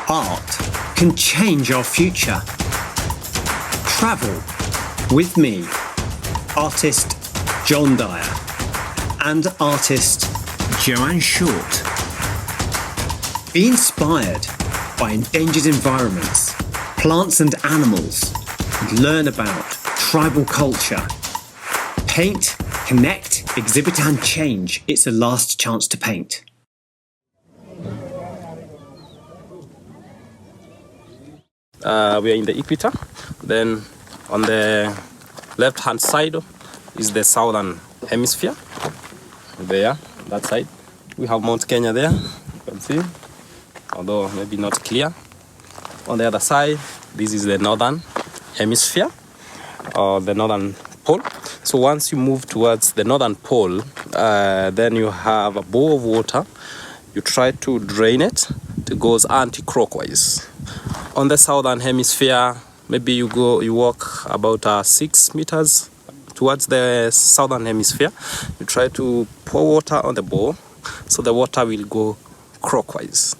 Art can change our future. Travel with me, artist John Dyer, and artist Joanne Short. Be inspired by endangered environments, plants and animals, and learn about tribal culture. Paint, connect, exhibit and change. It's a last chance to paint. We are in the equator. Then on the left hand side is the southern hemisphere. There, that side. We have Mount Kenya there, you can see, although maybe not clear. On the other side, this is the northern hemisphere, or the northern pole. So once you move towards the northern pole, then you have a bowl of water. You try to drain it. It goes anti-clockwise. On the southern hemisphere, maybe you walk about 6 meters towards the southern hemisphere. You try to pour water on the bowl, so the water will go clockwise.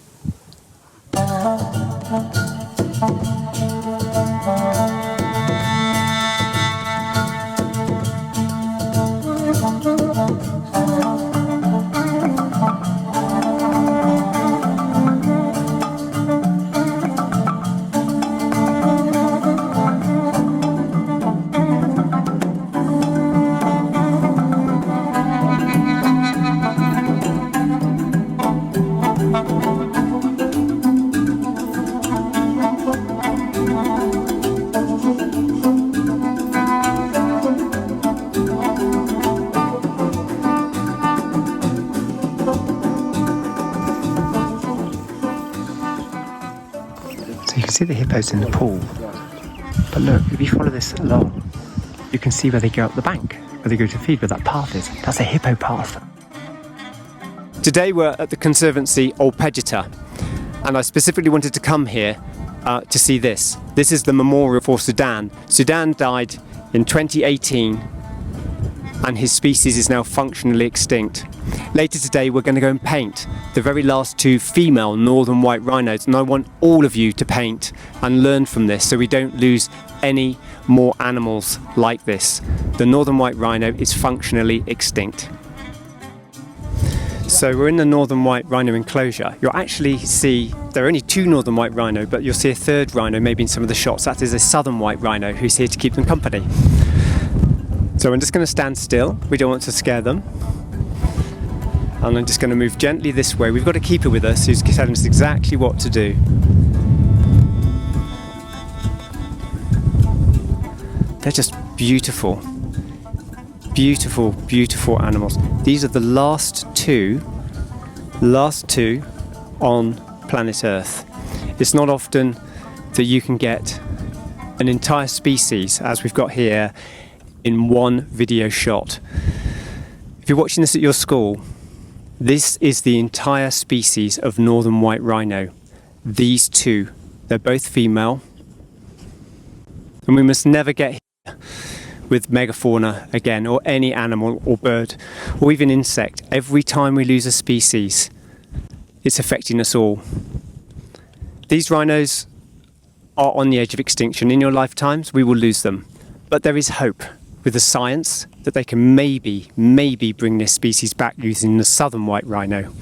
So you can see the hippos in the pool, but look, if you follow this along, you can see where they go up the bank, where they go to feed, where that path is. That's a hippo path. Today we're at the Conservancy Ol Pejeta, and I specifically wanted to come here to see this. This is the memorial for Sudan. Sudan died in 2018 and his species is now functionally extinct. Later today we're going to go and paint the very last 2 female northern white rhinos, and I want all of you to paint and learn from this so we don't lose any more animals like this. The northern white rhino is functionally extinct. So we're in the northern white rhino enclosure. You'll actually see there are only 2 northern white rhino, but you'll see a 3rd rhino maybe in some of the shots. That is a southern white rhino who's here to keep them company. So I'm just going to stand still. We don't want to scare them. And I'm just going to move gently this way. We've got a keeper with us who's telling us exactly what to do. They're just beautiful. Beautiful, beautiful animals. These are the last two on planet Earth. It's not often that you can get an entire species, as we've got here, in one video shot. If you're watching this at your school, this is the entire species of northern white rhino. These 2, they're both female. And we must never get here with megafauna again, or any animal or bird, or even insect. Every time we lose a species, it's affecting us all. These rhinos are on the edge of extinction. In your lifetimes, we will lose them. But there is hope with the science that they can maybe bring this species back using the southern white rhino.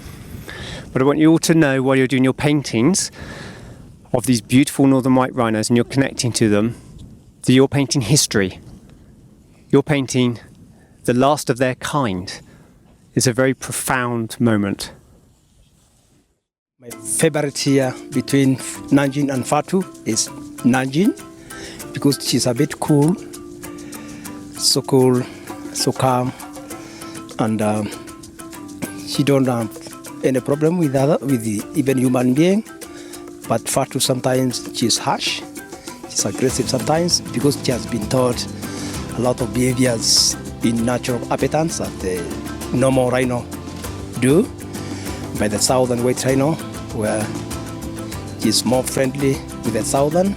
But I want you all to know, while you're doing your paintings of these beautiful northern white rhinos and you're connecting to them, that you're painting history. You're painting the last of their kind. It's a very profound moment. My favorite here between Nanjing and Fatu is Nanjing, because she's a bit cool, so calm, and she don't have any problem with even human being. But Fatu sometimes she's harsh, she's aggressive sometimes, because she has been taught a lot of behaviors in natural habitats that the normal rhino do. By the southern white rhino, where she's more friendly with the southern,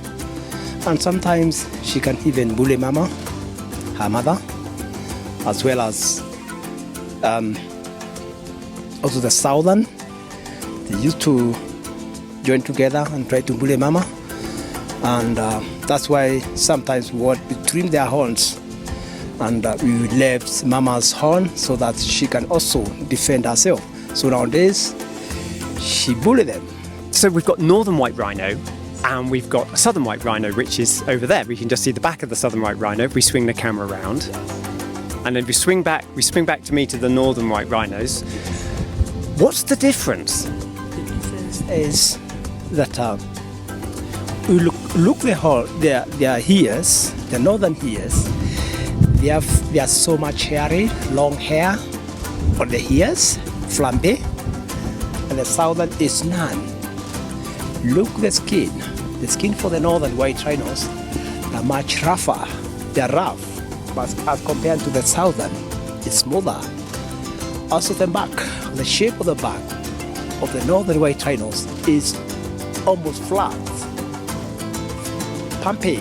and sometimes she can even bully mama, her mother, as well as also the southern. They used to join together and try to bully mama. And that's why sometimes we trim their horns and we left mama's horn so that she can also defend herself. So nowadays, she bullied them. So we've got northern white rhino and we've got a southern white rhino, which is over there. We can just see the back of the southern white rhino if we swing the camera around. And then we swing back to me to the northern white rhinos. What's the difference? The difference is that we look their ears, the northern ears. They are so much hairy, long hair on the ears, flambe, and the southern is none. Look the skin. The skin for the northern white rhinos are much rougher. They are rough, but as compared to the southern, it's smoother. Also the back, the shape of the back of the northern white rhinos is almost flat, pumpy.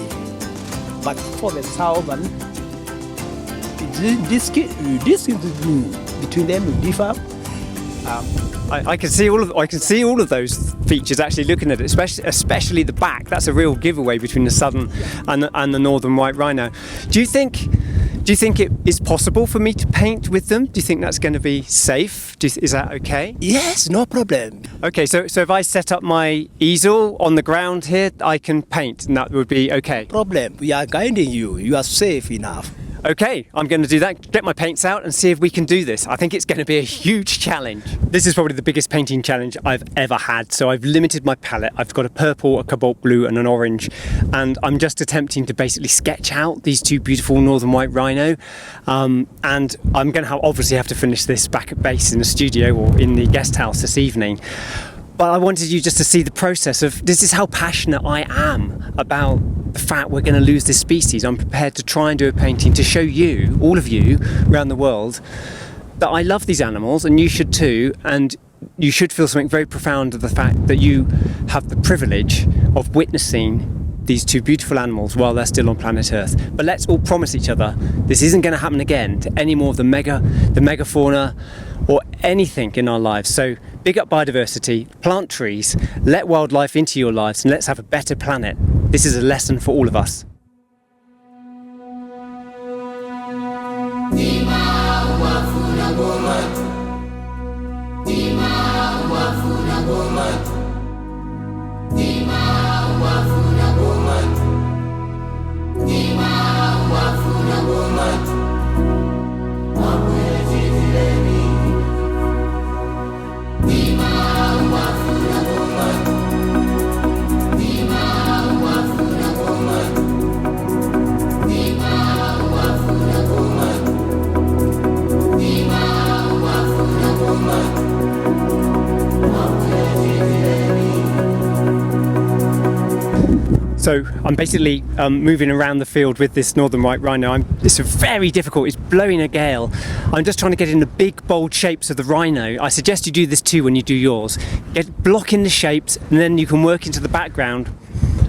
But for the southern, this skin between them will differ. I can see all of those features actually looking at it, especially the back. That's a real giveaway between the southern and the northern white rhino. Do you think it is possible for me to paint with them? Do you think that's going to be safe? Is that okay? Yes, no problem. Okay, so if I set up my easel on the ground here, I can paint, and that would be okay. Problem. We are guiding you. You are safe enough. Okay, I'm going to do that, get my paints out and see if we can do this. I think it's going to be a huge challenge. This is probably the biggest painting challenge I've ever had. So I've limited my palette. I've got a purple, a cobalt blue and an orange. And I'm just attempting to basically sketch out these two beautiful northern white rhino. And I'm going to obviously have to finish this back at base in the studio or in the guest house this evening. But I wanted you just to see the process of, this is how passionate I am about the fact we're going to lose this species. I'm prepared to try and do a painting to show you, all of you around the world, that I love these animals and you should too, and you should feel something very profound of the fact that you have the privilege of witnessing these two beautiful animals while they're still on planet Earth. But let's all promise each other this isn't going to happen again to any more of the megafauna or anything in our lives. So big up biodiversity, plant trees, let wildlife into your lives, and let's have a better planet. This is a lesson for all of us. So I'm basically moving around the field with this northern white rhino. It's very difficult, it's blowing a gale. I'm just trying to get in the big bold shapes of the rhino. I suggest you do this too when you do yours. Block in the shapes and then you can work into the background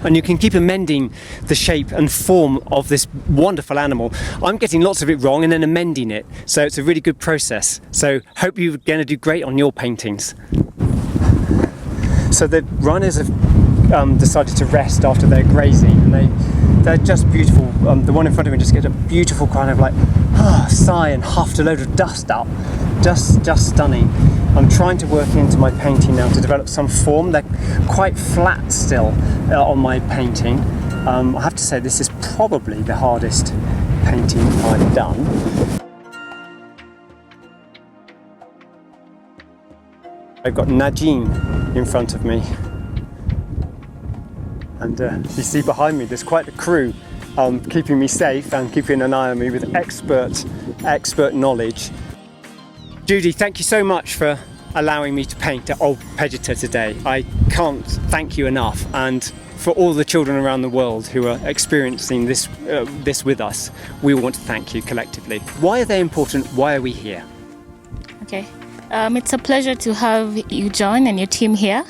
and you can keep amending the shape and form of this wonderful animal. I'm getting lots of it wrong and then amending it. So it's a really good process. So hope you're going to do great on your paintings. So the rhinos have decided to rest after their grazing, and they're just beautiful. The one in front of me just gets a beautiful kind of like sigh and huffed a load of dust up. Just stunning. I'm trying to work into my painting now to develop some form. They're quite flat still on my painting. I have to say this is probably the hardest painting I've done. I've got Najin in front of me. And you see behind me there's quite a crew keeping me safe and keeping an eye on me with expert knowledge. Judy, thank you so much for allowing me to paint at Old Pejeta today. I can't thank you enough, and for all the children around the world who are experiencing this with us, we want to thank you collectively. Why are they important? Why are we here? Okay, it's a pleasure to have you join and your team here.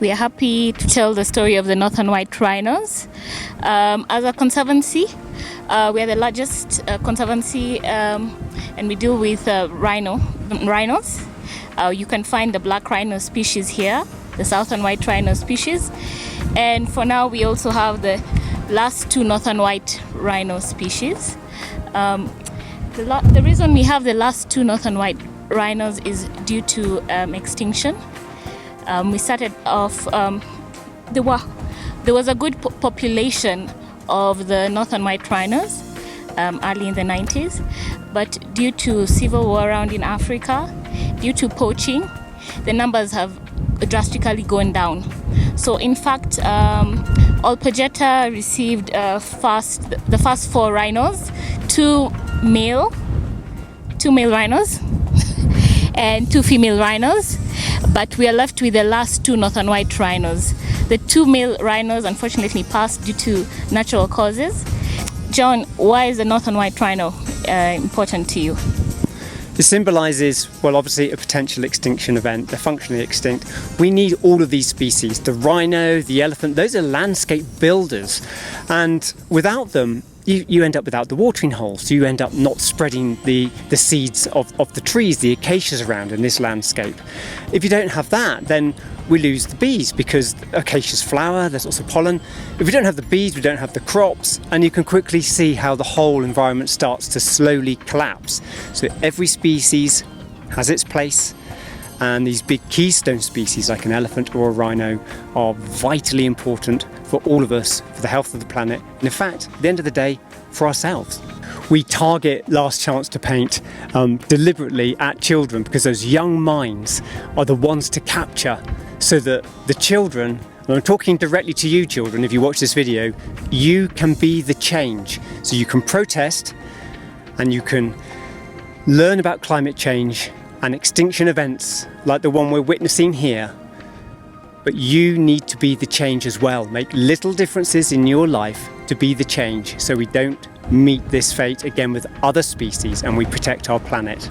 We are happy to tell the story of the northern white rhinos. As a conservancy, we are the largest conservancy and we deal with rhinos. You can find the black rhino species here. the southern white rhino species. And for now, we also have the last 2 northern white rhino species. The reason we have the last 2 northern white rhinos is due to extinction. We started off, there was a good population of the northern white rhinos early in the 90s, but due to civil war around in Africa, due to poaching, the numbers have drastically gone down. So in fact, Olpejeta received the first 4 rhinos, 2 male rhinos and 2 female rhinos, but we are left with the last 2 northern white rhinos. The 2 male rhinos unfortunately passed due to natural causes. John, why is the northern white rhino important to you? It symbolises, well, obviously a potential extinction event. They're functionally extinct. We need all of these species. The rhino, the elephant, those are landscape builders. And without them, you end up without the watering holes. So you end up not spreading the seeds of the trees, the acacias around in this landscape. If you don't have that, then we lose the bees, because acacias flower, there's also pollen. If we don't have the bees, we don't have the crops, and you can quickly see how the whole environment starts to slowly collapse. So every species has its place, and these big keystone species like an elephant or a rhino are vitally important for all of us, for the health of the planet, and in fact, at the end of the day, for ourselves. We target Last Chance to Paint deliberately at children, because those young minds are the ones to capture, so that the children, and I'm talking directly to you children if you watch this video, you can be the change. So you can protest and you can learn about climate change and extinction events like the one we're witnessing here. But you need to be the change as well. Make little differences in your life to be the change, so we don't meet this fate again with other species and we protect our planet.